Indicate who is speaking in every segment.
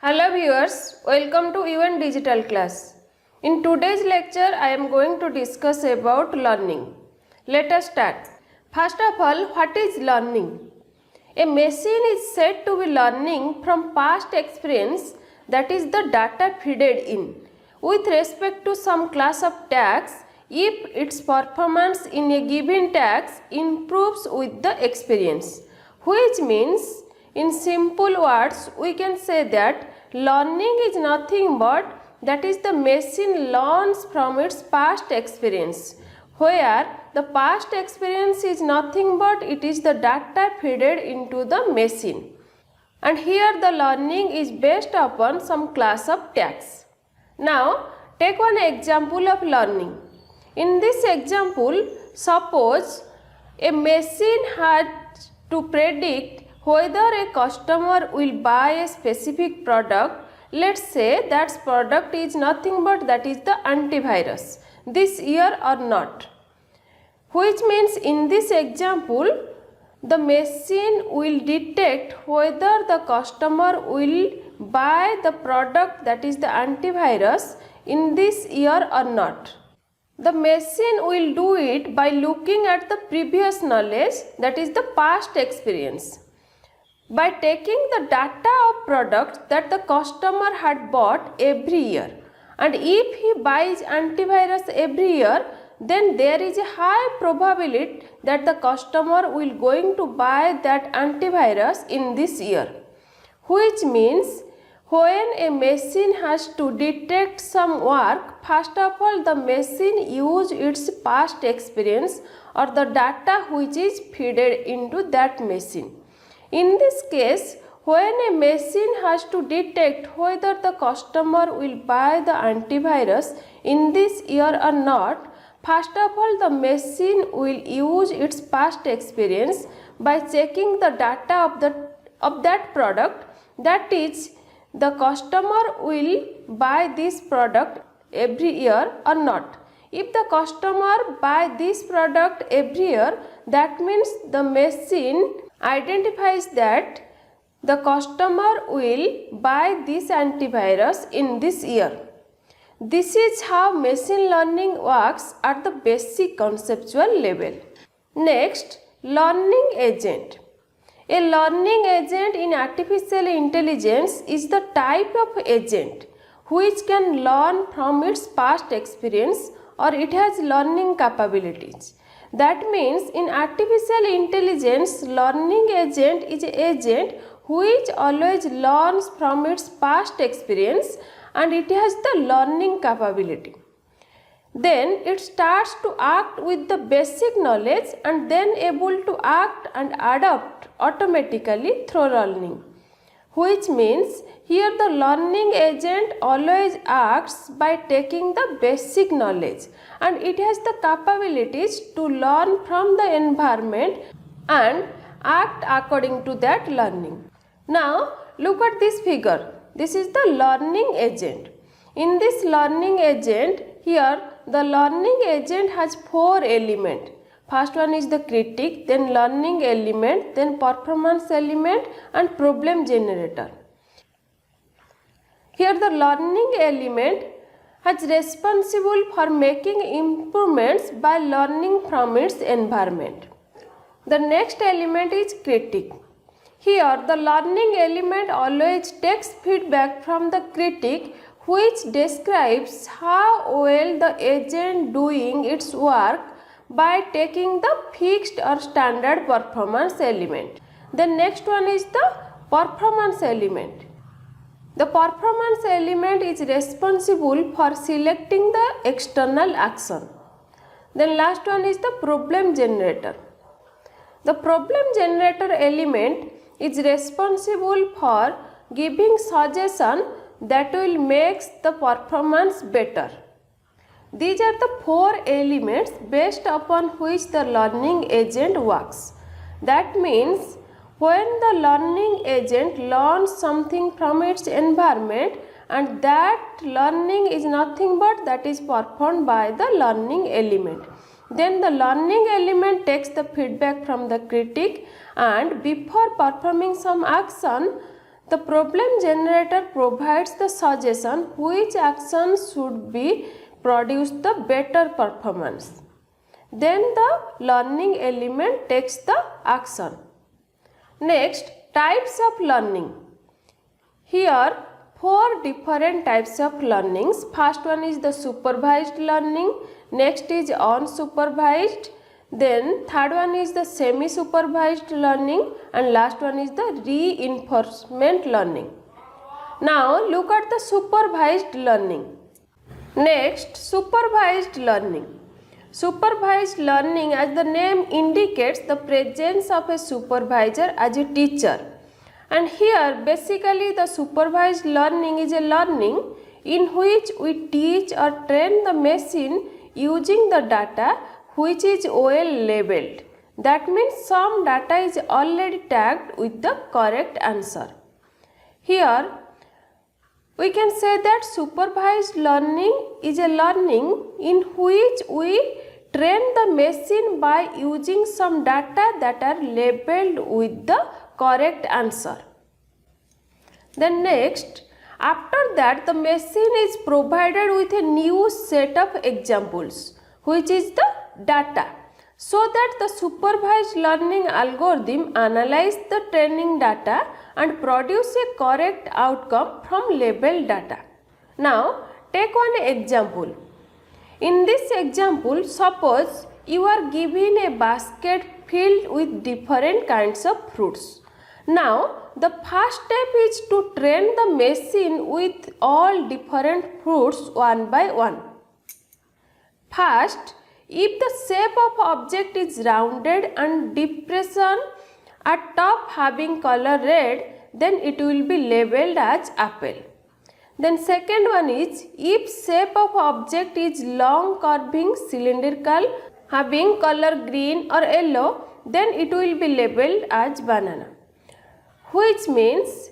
Speaker 1: Hello viewers, welcome to UN Digital Class. In today's lecture, I am going to discuss about learning. Let us start. First of all, what is learning? A machine is said to be learning from past experience, that is the data fed in, with respect to some class of tasks if its performance in a given task improves with the experience, which means in simple words we can say that learning is nothing but that is the machine learns from its past experience, where the past experience is nothing but it is the data fed into the machine, and here the learning is based upon some class of tasks. Now take one example of learning. In this example, suppose a machine had to predict whether a customer will buy a specific product. Let's say that product is nothing but that is the antivirus this year or not, which means in this example the machine will detect whether the customer will buy the product that is the antivirus in this year or not. The machine will do it by looking at the previous knowledge, that is the past experience, by taking the data of products that the customer had bought every year, and if he buys antivirus every year, then there is a high probability that the customer will going to buy that antivirus in this year, which means when a machine has to detect some work, first of all the machine use its past experience or the data which is fed into that machine. In this case, when a machine has to detect whether the customer will buy the antivirus in this year or not, first of all the machine will use its past experience by checking the data of that product, that is the customer will buy this product every year or not. If the customer buy this product every year, that means the machine identifies that the customer will buy this antivirus in this year. This is how machine learning works at the basic conceptual level. Next, learning agent. A learning agent in artificial intelligence is the type of agent which can learn from its past experience or it has learning capabilities. That means in artificial intelligence, learning agent is an agent which always learns from its past experience and it has the learning capability. Then it starts to act with the basic knowledge and then able to act and adapt automatically through learning, which means here the learning agent always acts by taking the basic knowledge and it has the capabilities to learn from the environment and act according to that learning. Now look at this figure. This is the learning agent. In this learning agent, here the learning agent has four elements. First one is the critic, then learning element, then performance element and problem generator. Here the learning element is responsible for making improvements by learning from its environment. The next element is critic. Here the learning element always takes feedback from the critic, which describes how well the agent doing its work by taking the fixed or standard performance element. The next one is the performance element. The performance element is responsible for selecting the external action. Then last one is the problem generator. The problem generator element is responsible for giving suggestion that will make the performance better. These are the four elements based upon which the learning agent works. That means when the learning agent learns something from its environment and that learning is nothing but that is performed by the learning element. Then the learning element takes the feedback from the critic and before performing some action, The problem generator provides the suggestion which action should be produce the better performance. Then the learning element takes the action. Next, types of learning. Here, 4 different types of learnings. First one is the supervised learning, next is unsupervised, then third one is the semi-supervised learning, and last one is the reinforcement learning. Now look at the supervised learning. Next, supervised learning. Supervised learning, as the name indicates, the presence of a supervisor as a teacher. And here basically the supervised learning is a learning in which we teach or train the machine using the data which is well labeled. That means some data is already tagged with the correct answer. Here we can say that supervised learning is a learning in which we train the machine by using some data that are labeled with the correct answer. Then next, after that the machine is provided with a new set of examples which is the data, so that the supervised learning algorithm analyze the training data and produce a correct outcome from labeled data. Now take one example. In this example, suppose you are given a basket filled with different kinds of fruits. Now the first step is to train the machine with all different fruits one by one. First, if the shape of object is rounded and depression at top having color red, then it will be labeled as apple. Then second one is, if shape of object is long curving cylindrical having color green or yellow, then it will be labeled as banana. Which means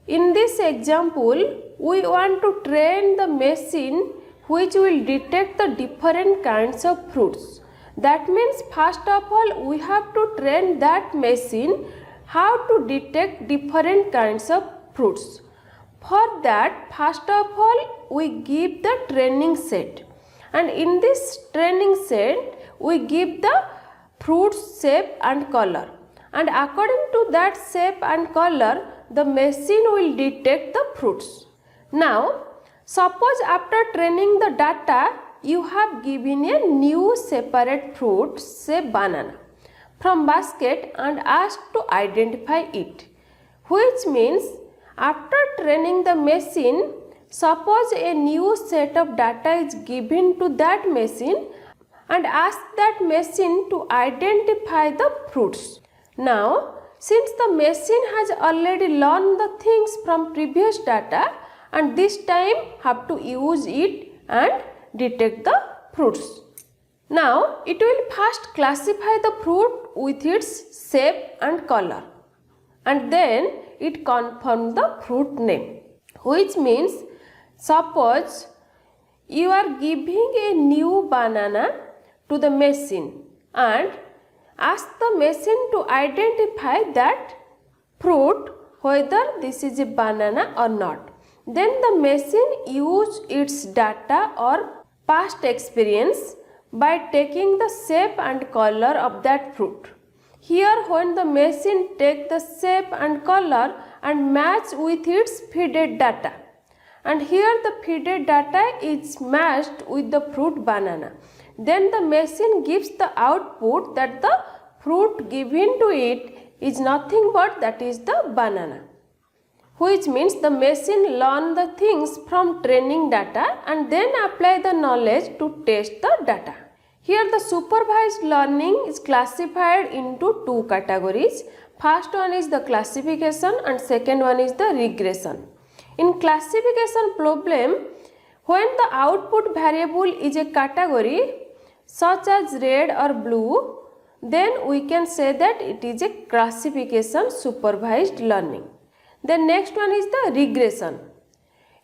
Speaker 1: in this example we want to train the machine which will detect the different kinds of fruits. That means first of all we have to train that machine how to detect different kinds of fruits. For that, first of all we give the training set, and in this training set we give the fruit shape and color, and according to that shape and color the machine will detect the fruits. Now suppose after training the data you have given a new separate fruit, say banana, from basket and asked to identify it, which means after training the machine, suppose a new set of data is given to that machine and ask that machine to identify the fruits. Now since the machine has already learned the things from previous data, and this time have to use it and detect the fruits. Now it will first classify the fruit with its shape and color, and then it confirms the fruit name, which means suppose you are giving a new banana to the machine and ask the machine to identify that fruit whether this is a banana or not. Then the machine use its data or past experience by taking the shape and color of that fruit. Here when the machine take the shape and color and match with its feeded data, and here the feeded data is matched with the fruit banana, then the machine gives the output that the fruit given to it is nothing but that is the banana, which means the machine learn the things from training data and then apply the knowledge to test the data. Here the supervised learning is classified into two categories. First one is the classification and second one is the regression. In classification problem, when the output variable is a category such as red or blue, then we can say that it is a classification supervised learning. The next one is the regression.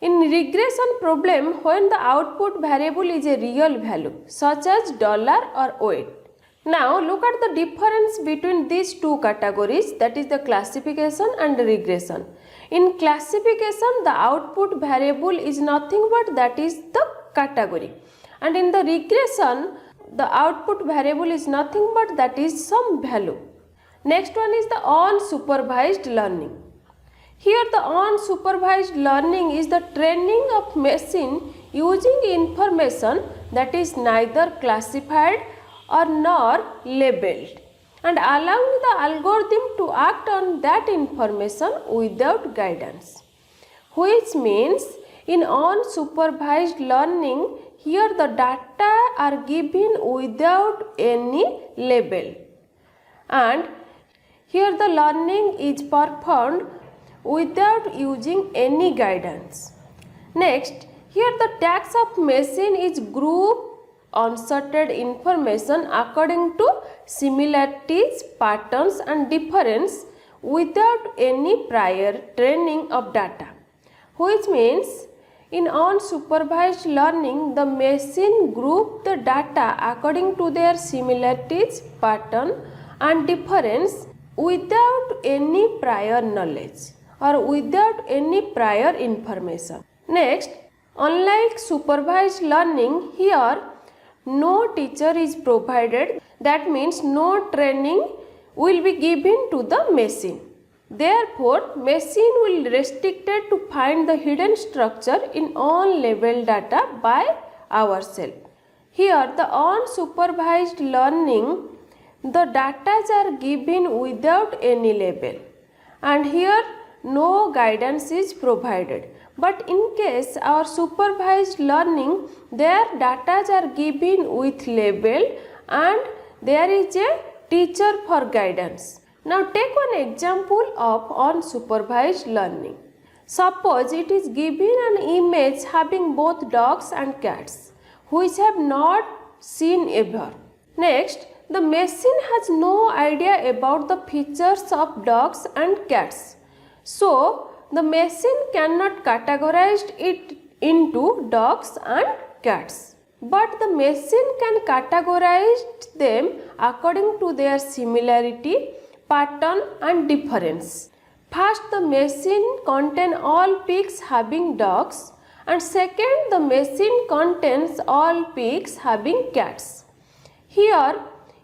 Speaker 1: In regression problem, when the output variable is a real value such as dollar or weight, Now look at the difference between these two categories, that is the classification and regression. In classification, the output variable is nothing but that is the category, and in the regression the output variable is nothing but that is some value. Next one is the unsupervised learning. Here the unsupervised learning is the training of machine using information that is neither classified or nor labeled, and allowing the algorithm to act on that information without guidance. Which means in unsupervised learning, here the data are given without any label, and here the learning is performed without using any guidance. Next, here the task of machine is group unsorted information according to similarities, patterns and difference without any prior training of data. Which means in unsupervised learning, the machine group the data according to their similarities, pattern and difference without any prior knowledge or without any prior information. Next, unlike supervised learning, here no teacher is provided, that means no training will be given to the machine. Therefore, machine will restricted to find the hidden structure in unlabeled data by ourselves. Here the unsupervised learning, the data are given without any label, and here no guidance is provided. But in case our supervised learning, their data are given with label and there is a teacher for guidance. Now take one example of unsupervised learning. Suppose it is given an image having both dogs and cats which have not seen ever. Next, the machine has no idea about the features of dogs and cats. So, the machine cannot categorize it into dogs and cats, but the machine can categorize them according to their similarity, pattern and difference. First, the machine contains all pigs having dogs, and second, the machine contains all pigs having cats. Here,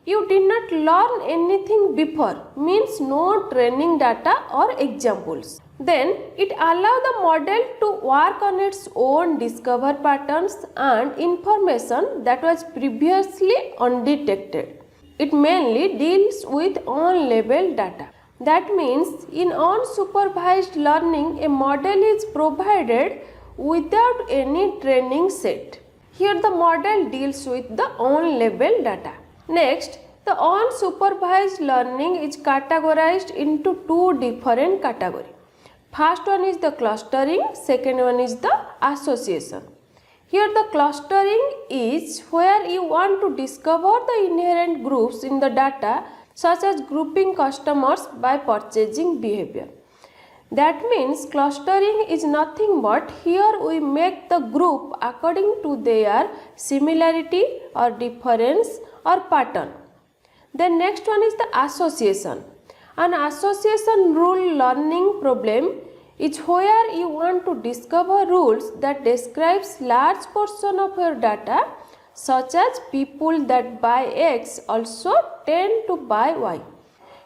Speaker 1: you did not learn anything before, means no training data or examples. Then it allows the model to work on its own, discover patterns and information that was previously undetected. It mainly deals with unlabeled data. That means in unsupervised learning, a model is provided without any training set. Here the model deals with the unlabeled data. Next, the unsupervised learning is categorized into two different categories. First one is the clustering, second one is the association. Here the clustering is where you want to discover the inherent groups in the data, such as grouping customers by purchasing behavior. That means clustering is nothing but here we make the group according to their similarity or difference or pattern. Then next one is the association. An association rule learning problem is where you want to discover rules that describes large portion of your data, such as people that buy X also tend to buy Y.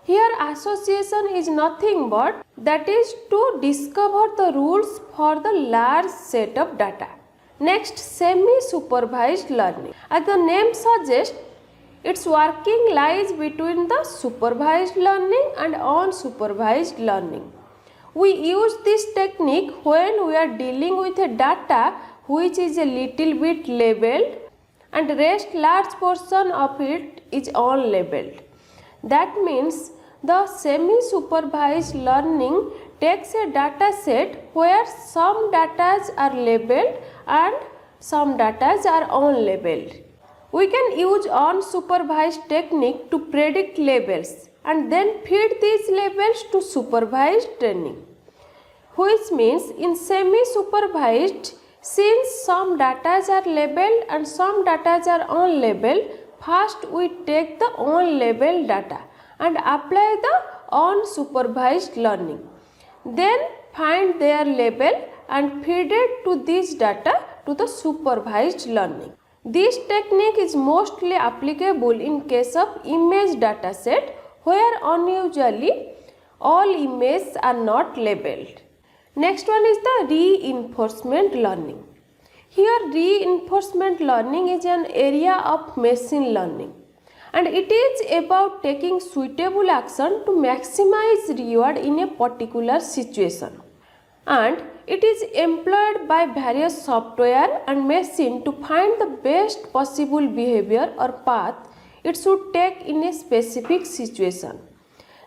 Speaker 1: Here association is nothing but that is to discover the rules for the large set of data. Next, semi-supervised learning. As the name suggests, its working lies between the supervised learning and unsupervised learning. We use this technique when we are dealing with a data which is a little bit labeled and rest large portion of it is unlabeled. That means the semi-supervised learning takes a data set where some data are labeled and some data are unlabeled. We can use unsupervised technique to predict labels and then feed these labels to supervised training. Which means in semi-supervised, since some data are labeled and some data are unlabeled, first we take the on-label data and apply the unsupervised learning. Then find their label and feed it to this data to the supervised learning. This technique is mostly applicable in case of image dataset where unusually all images are not labeled. Next one is the reinforcement learning. Here reinforcement learning is an area of machine learning and it is about taking suitable action to maximize reward in a particular situation. And it is employed by various software and machine to find the best possible behavior or path it should take in a specific situation.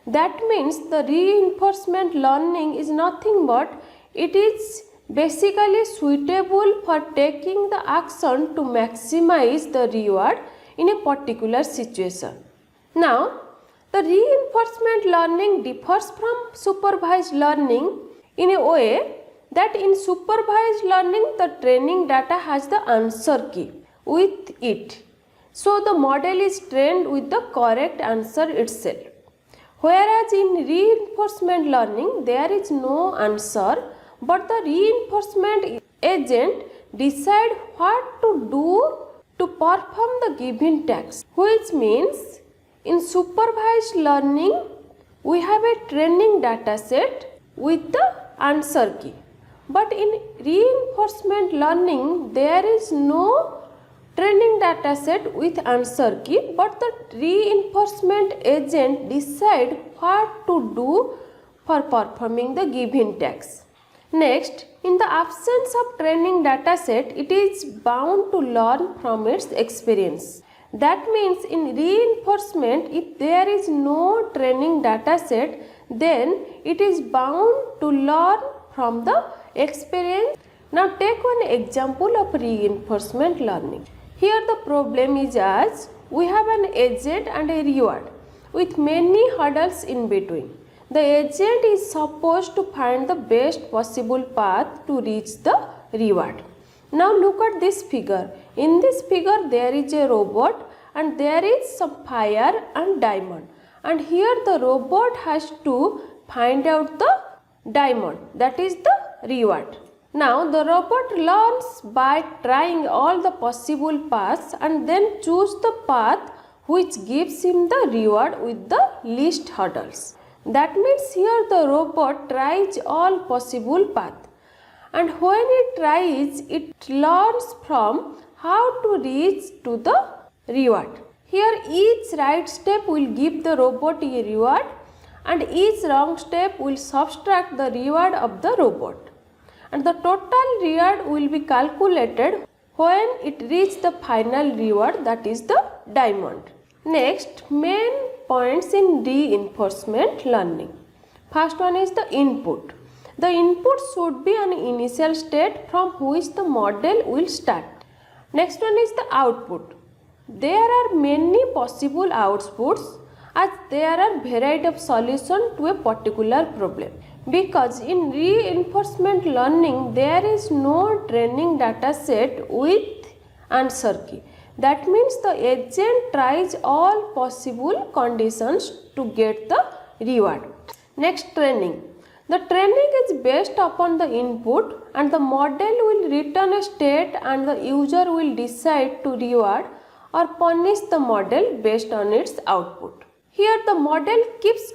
Speaker 1: That means the reinforcement learning is nothing but it is basically suitable for taking the action to maximize the reward in a particular situation. Now, the reinforcement learning differs from supervised learning in a way that in supervised learning the training data has the answer key with it. So the model is trained with the correct answer itself. Whereas in reinforcement learning there is no answer but the reinforcement agent decide what to do to perform the given task, which means in supervised learning we have a training data set with the answer key. But in reinforcement learning there is no training data set with answer key but the reinforcement agent decide what to do for performing the given task. Next, in the absence of training data set, it is bound to learn from its experience. That means in reinforcement, if there is no training data set, then it is bound to learn from the experience. Now take one example of reinforcement learning. Here the problem is as we have an agent and a reward with many hurdles in between. The agent is supposed to find the best possible path to reach the reward. Now look at this figure. In this figure there is a robot and there is some fire and diamond. And here the robot has to find out the diamond, that is the reward. Now the robot learns by trying all the possible paths and then choose the path which gives him the reward with the least hurdles. That means here the robot tries all possible paths and when it tries it learns from how to reach to the reward. Here each right step will give the robot a reward and each wrong step will subtract the reward of the robot. And the total reward will be calculated when it reaches the final reward, that is the diamond. Next, main points in reinforcement learning. First one is the input. The input should be an initial state from which the model will start. Next one is the output. There are many possible outputs as there are variety of solutions to a particular problem. Because in reinforcement learning there is no training data set with answer key. That means the agent tries all possible conditions to get the reward. Next, training. The training is based upon the input and the model will return a state and the user will decide to reward or punish the model based on its output. Here the model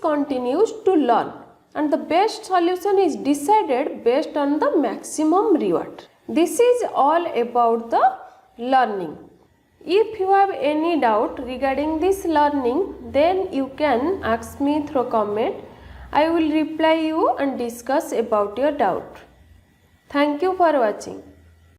Speaker 1: continues to learn and the best solution is decided based on the maximum reward. This is all about the learning. If you have any doubt regarding this learning, then you can ask me through comment. I will reply you and discuss about your doubt. Thank you for watching.